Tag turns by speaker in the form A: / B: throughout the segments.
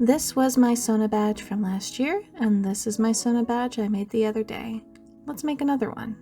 A: This was my Sona badge from last year, and this is my Sona badge I made the other day. Let's make another one.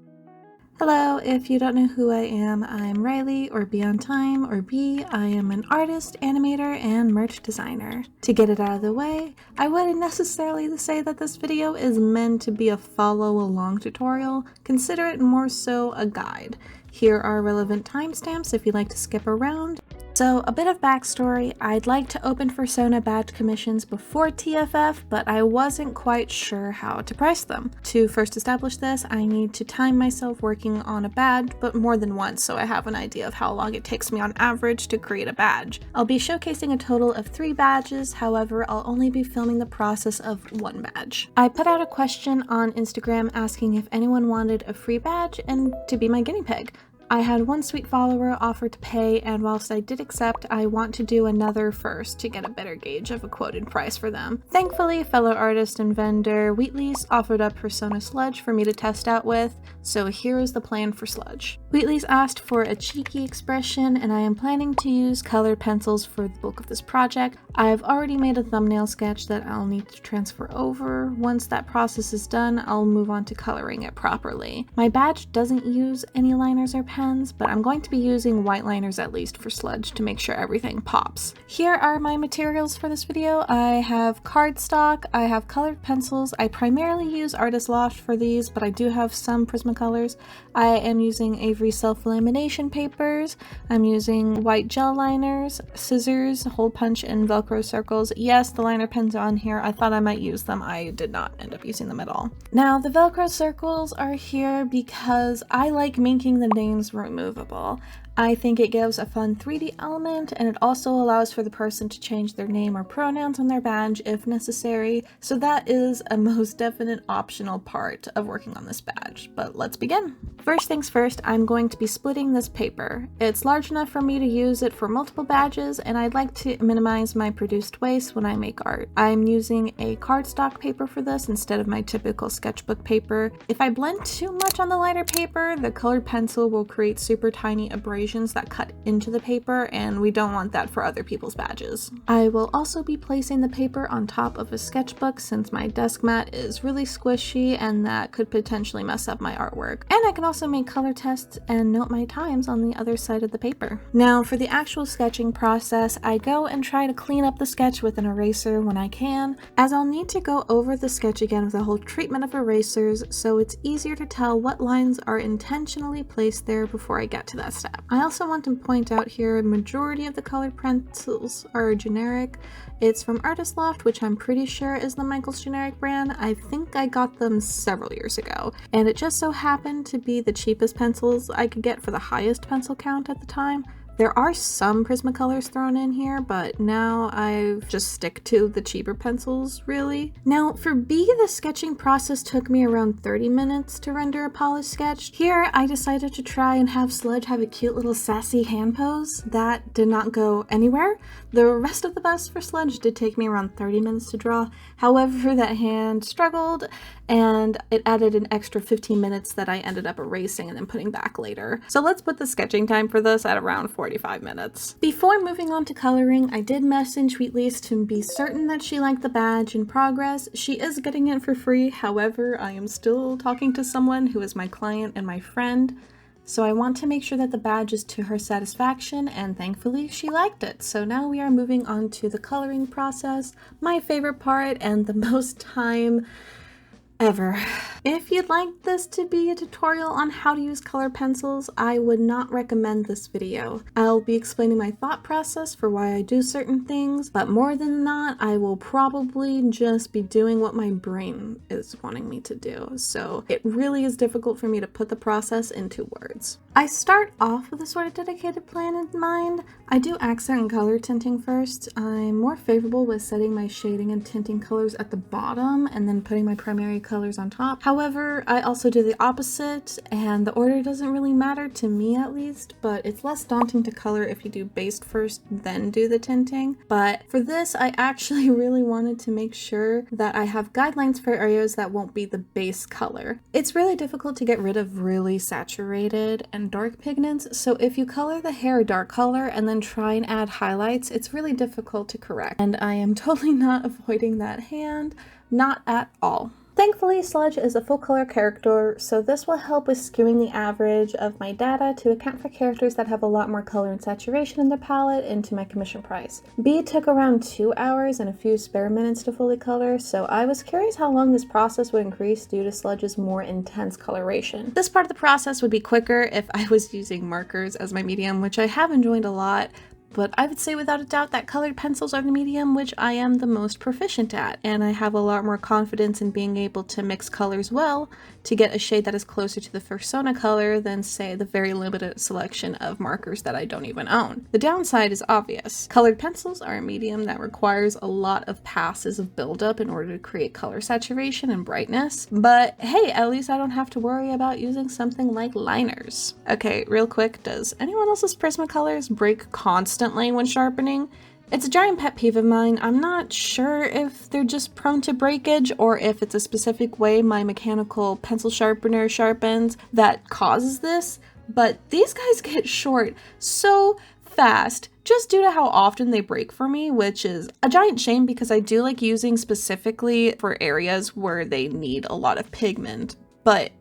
A: Hello, if you don't know who I am, I'm Riley, or Beyond Time, or B. I am an artist, animator, and merch designer. To get it out of the way, I wouldn't necessarily say that this video is meant to be a follow-along tutorial. Consider it more so a guide. Here are relevant timestamps if you'd like to skip around. So, a bit of backstory, I'd like to open Fursona badge commissions before TFF, but I wasn't quite sure how to price them. To first establish this, I need to time myself working on a badge, but more than once, so I have an idea of how long it takes me on average to create a badge. I'll be showcasing a total of 3 badges, however, I'll only be filming the process of 1 badge. I put out a question on Instagram asking if anyone wanted a free badge and to be my guinea pig. I had one sweet follower offer to pay, and whilst I did accept, I want to do another first to get a better gauge of a quoted price for them. Thankfully, fellow artist and vendor Wheatley's offered up Fursona Sludge for me to test out with, so here is the plan for Sludge. Wheatley's asked for a cheeky expression, and I am planning to use colored pencils for the bulk of this project. I've already made a thumbnail sketch that I'll need to transfer over. Once that process is done, I'll move on to coloring it properly. My badge doesn't use any liners or pens, but I'm going to be using white liners at least for Sludge to make sure everything pops. Here are my materials for this video. I have cardstock, I have colored pencils. I primarily use Artist Loft for these, but I do have some Prismacolors. I am using Avery self-lamination papers. I'm using white gel liners, scissors, hole punch, and Velcro circles. Yes, the liner pens are on here. I thought I might use them. I did not end up using them at all. Now, the Velcro circles are here because I like making the names removable. I think it gives a fun 3D element, and it also allows for the person to change their name or pronouns on their badge if necessary, so that is a most definite optional part of working on this badge. But let's begin. First things first, I'm going to be splitting this paper. It's large enough for me to use it for multiple badges, and I'd like to minimize my produced waste when I make art. I'm using a cardstock paper for this instead of my typical sketchbook paper. If I blend too much on the lighter paper, the colored pencil will create super tiny abrasions that cut into the paper, and we don't want that for other people's badges. I will also be placing the paper on top of a sketchbook since my desk mat is really squishy and that could potentially mess up my artwork. And I can also make color tests and note my times on the other side of the paper. Now for the actual sketching process, I go and try to clean up the sketch with an eraser when I can, as I'll need to go over the sketch again with a whole treatment of erasers, so it's easier to tell what lines are intentionally placed there before I get to that step. I also want to point out here, the majority of the colored pencils are generic. It's from Artist Loft, which I'm pretty sure is the Michaels generic brand. I think I got them several years ago, and it just so happened to be the cheapest pencils I could get for the highest pencil count at the time. There are some Prismacolors thrown in here, but now I just stick to the cheaper pencils, really. Now, for B, the sketching process took me around 30 minutes to render a polished sketch. Here, I decided to try and have Sludge have a cute little sassy hand pose. That did not go anywhere. The rest of the best for Sludge did take me around 30 minutes to draw. However, that hand struggled, and it added an extra 15 minutes that I ended up erasing and then putting back later. So let's put the sketching time for this at around 45 minutes. Before moving on to coloring, I did message Wheatley's to be certain that she liked the badge in progress. She is getting it for free, however, I am still talking to someone who is my client and my friend, so I want to make sure that the badge is to her satisfaction, and thankfully she liked it. So now we are moving on to the coloring process, my favorite part and the most time ever. If you'd like this to be a tutorial on how to use colored pencils, I would not recommend this video. I'll be explaining my thought process for why I do certain things, but more than that, I will probably just be doing what my brain is wanting me to do. So it really is difficult for me to put the process into words. I start off with a sort of dedicated plan in mind. I do accent and color tinting first. I'm more favorable with setting my shading and tinting colors at the bottom and then putting my primary colors on top. However, I also do the opposite, and the order doesn't really matter to me at least, but it's less daunting to color if you do base first, then do the tinting. But for this, I actually really wanted to make sure that I have guidelines for areas that won't be the base color. It's really difficult to get rid of really saturated and dark pigments, so if you color the hair a dark color and then try and add highlights, it's really difficult to correct. And I am totally not avoiding that hand, not at all. Thankfully, Sludge is a full color character, so this will help with skewing the average of my data to account for characters that have a lot more color and saturation in their palette into my commission price. B took around 2 hours and a few spare minutes to fully color, so I was curious how long this process would increase due to Sludge's more intense coloration. This part of the process would be quicker if I was using markers as my medium, which I have enjoyed a lot. But I would say without a doubt that colored pencils are the medium which I am the most proficient at, and I have a lot more confidence in being able to mix colors well to get a shade that is closer to the Fursona color than, say, the very limited selection of markers that I don't even own. The downside is obvious. Colored pencils are a medium that requires a lot of passes of buildup in order to create color saturation and brightness, but hey, at least I don't have to worry about using something like liners. Okay, real quick, does anyone else's Prismacolors break constantly when sharpening? It's a giant pet peeve of mine. I'm not sure if they're just prone to breakage or if it's a specific way my mechanical pencil sharpener sharpens that causes this, but these guys get short so fast just due to how often they break for me, which is a giant shame because I do like using specifically for areas where they need a lot of pigment, but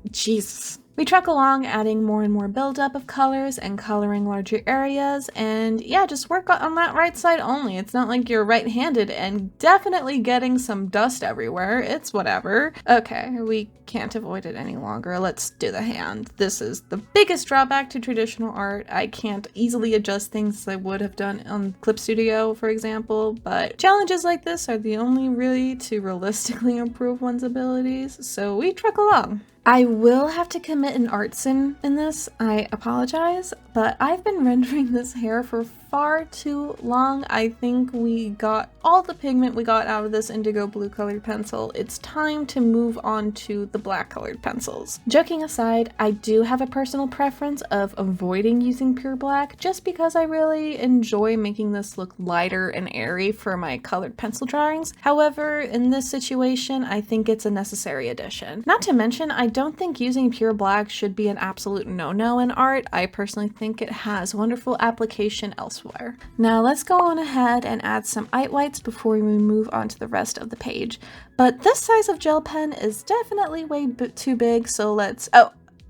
A: Jesus. We truck along, adding more and more buildup of colors and coloring larger areas, and yeah, just work on that right side only. It's not like you're right-handed and definitely getting some dust everywhere. It's whatever. Okay, we can't avoid it any longer. Let's do the hand. This is the biggest drawback to traditional art. I can't easily adjust things as I would have done on Clip Studio, for example, but challenges like this are the only way to realistically improve one's abilities, so we truck along. I will have to commit an art sin in this, I apologize, but I've been rendering this hair for far too long. I think we got all the pigment we got out of this indigo blue colored pencil. It's time to move on to the black colored pencils. Joking aside, I do have a personal preference of avoiding using pure black just because I really enjoy making this look lighter and airy for my colored pencil drawings. However, in this situation, I think it's a necessary addition. Not to mention, I don't think using pure black should be an absolute no-no in art. I personally think it has wonderful application elsewhere. Now let's go on ahead and add some eye whites before we move on to the rest of the page. But this size of gel pen is definitely way too big, so let's...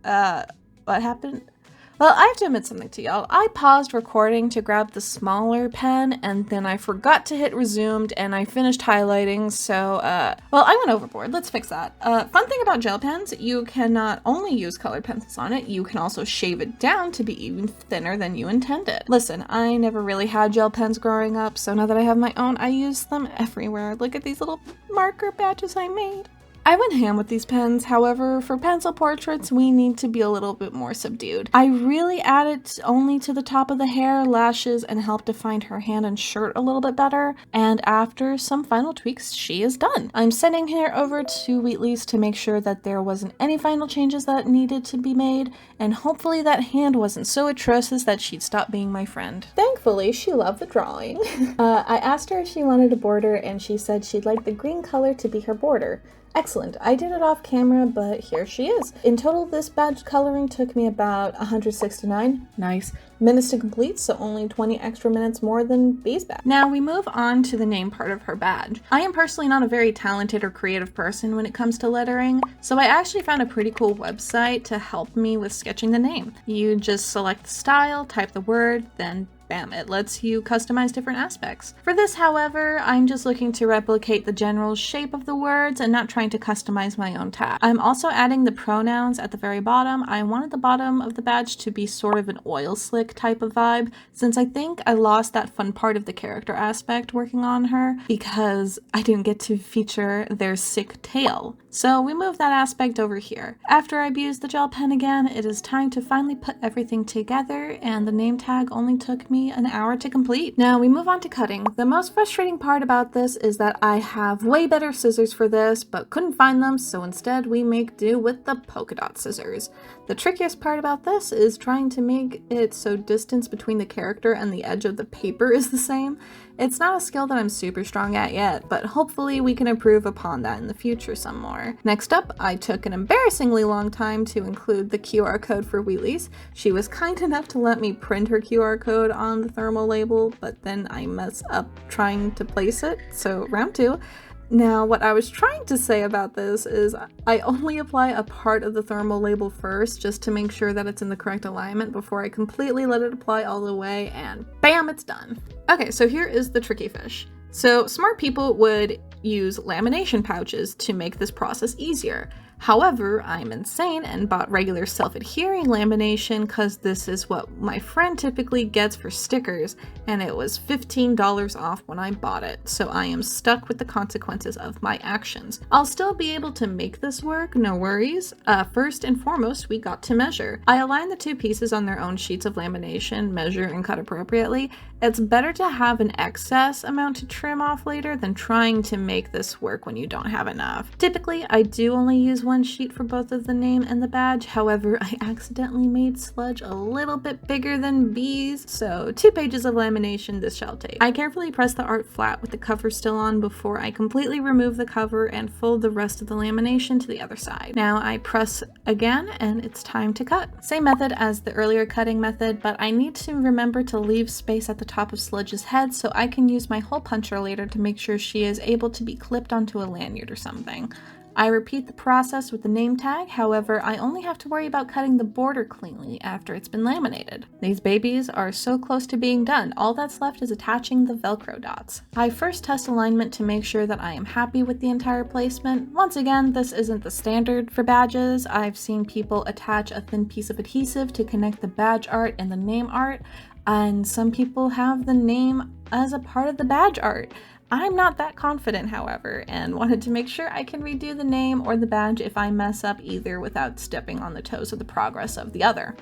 A: what happened? Well, I have to admit something to y'all. I paused recording to grab the smaller pen, and then I forgot to hit resumed, and I finished highlighting, so, well, I went overboard. Let's fix that. Fun thing about gel pens, you can not only use colored pencils on it, you can also shave it down to be even thinner than you intended. Listen, I never really had gel pens growing up, so now that I have my own, I use them everywhere. Look at these little marker badges I made. I went ham with these pens, however, for pencil portraits, we need to be a little bit more subdued. I really added only to the top of the hair, lashes, and helped define her hand and shirt a little bit better, and after some final tweaks, she is done. I'm sending her over to Wheatley's to make sure that there wasn't any final changes that needed to be made, and hopefully that hand wasn't so atrocious that she'd stop being my friend. Thankfully, she loved the drawing. I asked her if she wanted a border, and she said she'd like the green color to be her border. Excellent. I did it off camera, but here she is. In total, this badge coloring took me about 169 minutes to complete, so only 20 extra minutes more than B's badge. Now we move on to the name part of her badge. I am personally not a very talented or creative person when it comes to lettering, so I actually found a pretty cool website to help me with sketching the name. You just select the style, type the word, then bam, it lets you customize different aspects. For this, however, I'm just looking to replicate the general shape of the words and not trying to customize my own tag. I'm also adding the pronouns at the very bottom. I wanted the bottom of the badge to be sort of an oil slick type of vibe, since I think I lost that fun part of the character aspect working on her because I didn't get to feature their sick tail. So we move that aspect over here. After I've used the gel pen again, it is time to finally put everything together, and the name tag only took me me an hour to complete. Now we move on to cutting. The most frustrating part about this is that I have way better scissors for this, but couldn't find them, so instead we make do with the polka dot scissors. The trickiest part about this is trying to make it so distance between the character and the edge of the paper is the same. It's not a skill that I'm super strong at yet, but hopefully we can improve upon that in the future some more. Next up, I took an embarrassingly long time to include the QR code for Wheatley's. She was kind enough to let me print her QR code on the thermal label, but then I messed up trying to place it, so round 2. Now, what I was trying to say about this is I only apply a part of the thermal label first just to make sure that it's in the correct alignment before I completely let it apply all the way, and bam, it's done. Okay, so here is the tricky fish. So smart people would use lamination pouches to make this process easier. However, I'm insane and bought regular self-adhering lamination because this is what my friend typically gets for stickers, and it was $15 off when I bought it, so I am stuck with the consequences of my actions. I'll still be able to make this work, no worries. First and foremost, we got to measure. I aligned the 2 pieces on their own sheets of lamination, measure and cut appropriately. It's better to have an excess amount to trim off later than trying to make this work when you don't have enough. Typically, I do only use 1 sheet for both of the name and the badge. However, I accidentally made Sludge a little bit bigger than B's, so 2 pages of lamination this shall take. I carefully press the art flat with the cover still on before I completely remove the cover and fold the rest of the lamination to the other side. Now I press again and it's time to cut. Same method as the earlier cutting method, but I need to remember to leave space at the top of Sludge's head so I can use my hole puncher later to make sure she is able to be clipped onto a lanyard or something. I repeat the process with the name tag, however, I only have to worry about cutting the border cleanly after it's been laminated. These babies are so close to being done, all that's left is attaching the Velcro dots. I first test alignment to make sure that I am happy with the entire placement. Once again, this isn't the standard for badges. I've seen people attach a thin piece of adhesive to connect the badge art and the name art, and some people have the name as a part of the badge art. I'm not that confident, however, and wanted to make sure I can redo the name or the badge if I mess up either without stepping on the toes of the progress of the other.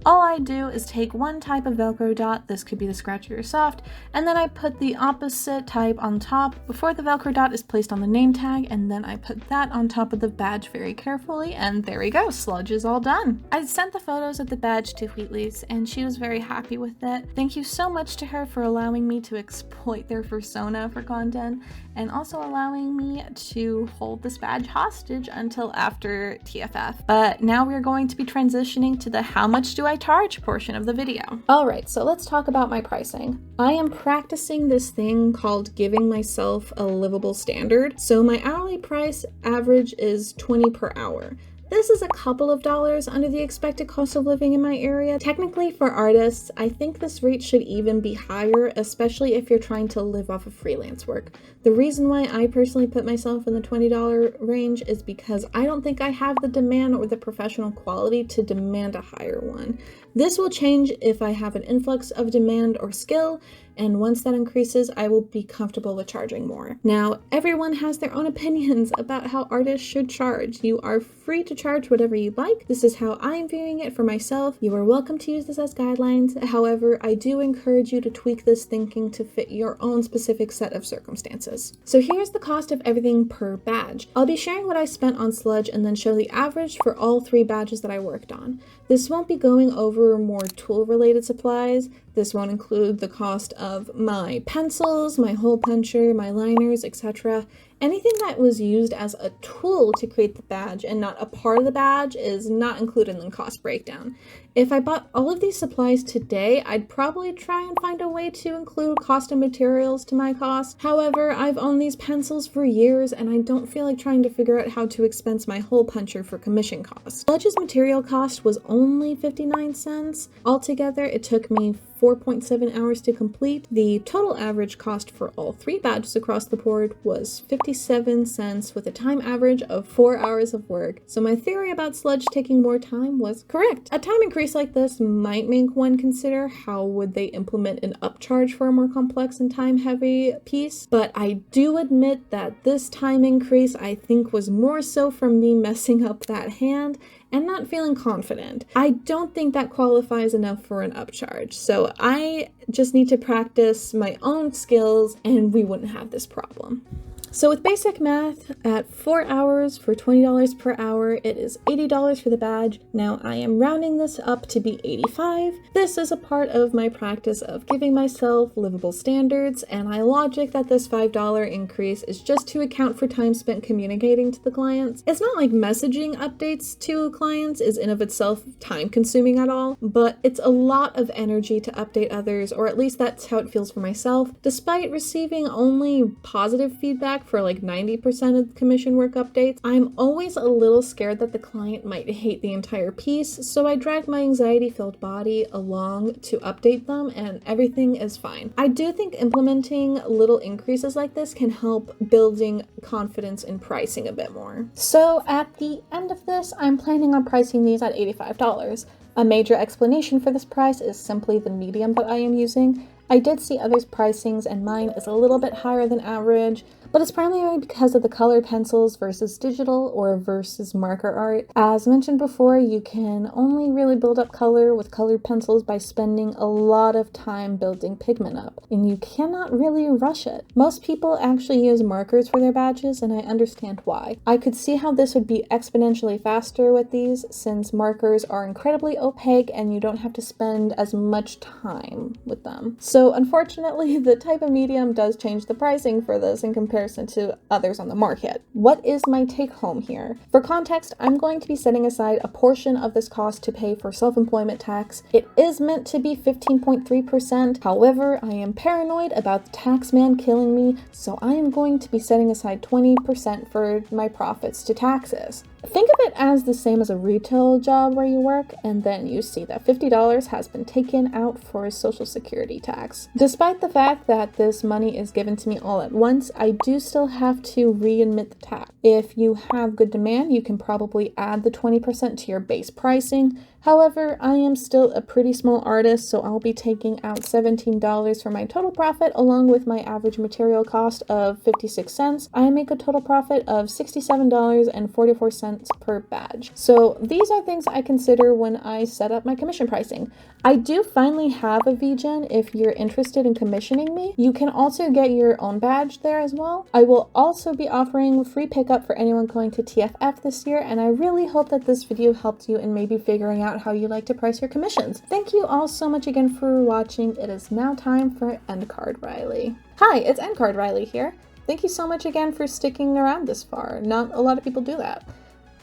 A: All I do is take 1 type of Velcro dot, this could be the scratchy or soft, and then I put the opposite type on top before the Velcro dot is placed on the name tag, and then I put that on top of the badge very carefully, and there we go, Sludge is all done. I sent the photos of the badge to Wheatley's, and she was very happy with it. Thank you so much to her for allowing me to exploit their Fursona for content, and also allowing me to hold this badge hostage until after TFF. But now we're going to be transitioning to the how much do I charge portion of the video. Alright, so let's talk about my pricing. I am practicing this thing called giving myself a livable standard. So my hourly price average is $20 per hour. This is a couple of dollars under the expected cost of living in my area. Technically, for artists, I think this rate should even be higher, especially if you're trying to live off of freelance work. The reason why I personally put myself in the $20 range is because I don't think I have the demand or the professional quality to demand a higher one. This will change if I have an influx of demand or skill, and once that increases, I will be comfortable with charging more. Now, everyone has their own opinions about how artists should charge. You are free to charge whatever you like. This is how I'm viewing it for myself. You are welcome to use this as guidelines. However, I do encourage you to tweak this thinking to fit your own specific set of circumstances. So here's the cost of everything per badge. I'll be sharing what I spent on Sludge and then show the average for all 3 badges that I worked on. This won't be going over more tool-related supplies. This won't include the cost of my pencils, my hole puncher, my liners, etc. Anything that was used as a tool to create the badge and not a part of the badge is not included in the cost breakdown. If I bought all of these supplies today, I'd probably try and find a way to include cost of materials to my cost. However, I've owned these pencils for years and I don't feel like trying to figure out how to expense my hole puncher for commission costs. Sludge's material cost was only 59 cents. Altogether, it took me 4.7 hours to complete. The total average cost for all 3 badges across the board was 57 cents with a time average of 4 hours of work. So my theory about Sludge taking more time was correct. A time increase like this might make one consider how would they implement an upcharge for a more complex and time-heavy piece, but I do admit that this time increase I think was more so from me messing up that hand and not feeling confident. I don't think that qualifies enough for an upcharge, so I just need to practice my own skills and we wouldn't have this problem. So with basic math, at 4 hours for $20 per hour, it is $80 for the badge. Now I am rounding this up to be 85. This is a part of my practice of giving myself livable standards, and I logic that this $5 increase is just to account for time spent communicating to the clients. It's not like messaging updates to clients is in of itself time consuming at all, but it's a lot of energy to update others, or at least that's how it feels for myself. Despite receiving only positive feedback for like 90% of the commission work updates, I'm always a little scared that the client might hate the entire piece, so I drag my anxiety-filled body along to update them, and everything is fine. I do think implementing little increases like this can help building confidence in pricing a bit more. So at the end of this, I'm planning on pricing these at $85. A major explanation for this price is simply the medium that I am using. I did see others' pricings and mine is a little bit higher than average, but it's primarily because of the color pencils versus digital or versus marker art. As mentioned before, you can only really build up color with colored pencils by spending a lot of time building pigment up, and you cannot really rush it. Most people actually use markers for their badges, and I understand why. I could see how this would be exponentially faster with these, since markers are incredibly opaque and you don't have to spend as much time with them. So unfortunately, the type of medium does change the pricing for this in comparison to others on the market. What is my take home here? For context, I'm going to be setting aside a portion of this cost to pay for self-employment tax. It is meant to be 15.3%. However, I am paranoid about the tax man killing me, so I am going to be setting aside 20% for my profits to taxes. Think of it as the same as a retail job where you work, and then you see that $50 has been taken out for Social Security tax. Despite the fact that this money is given to me all at once, I do still have to readmit the tax. If you have good demand, you can probably add the 20% to your base pricing. However, I am still a pretty small artist, so I'll be taking out $17 for my total profit along with my average material cost of 56 cents. I make a total profit of $67.44 per badge. So these are things I consider when I set up my commission pricing. I do finally have a jhen if you're interested in commissioning me. You can also get your own badge there as well. I will also be offering free pickup for anyone going to TFF this year, and I really hope that this video helped you in maybe figuring out how you like to price your commissions. Thank you all so much again for watching. It is now time for End Card Riley. Hi, it's End Card Riley here. Thank you so much again for sticking around this far. Not a lot of people do that.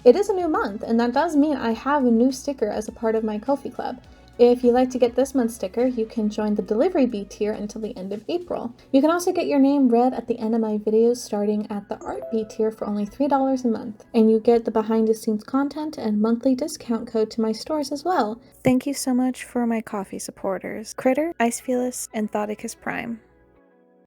A: It is a new month, and that does mean I have a new sticker as a part of my Ko-fi club. If you'd like to get this month's sticker, you can join the delivery B tier until the end of April. You can also get your name read at the end of my videos starting at the Art B tier for only $3 a month. And you get the behind the scenes content and monthly discount code to my stores as well. Thank you so much for my coffee supporters, Critter, Icephelus, and Thoticus Prime.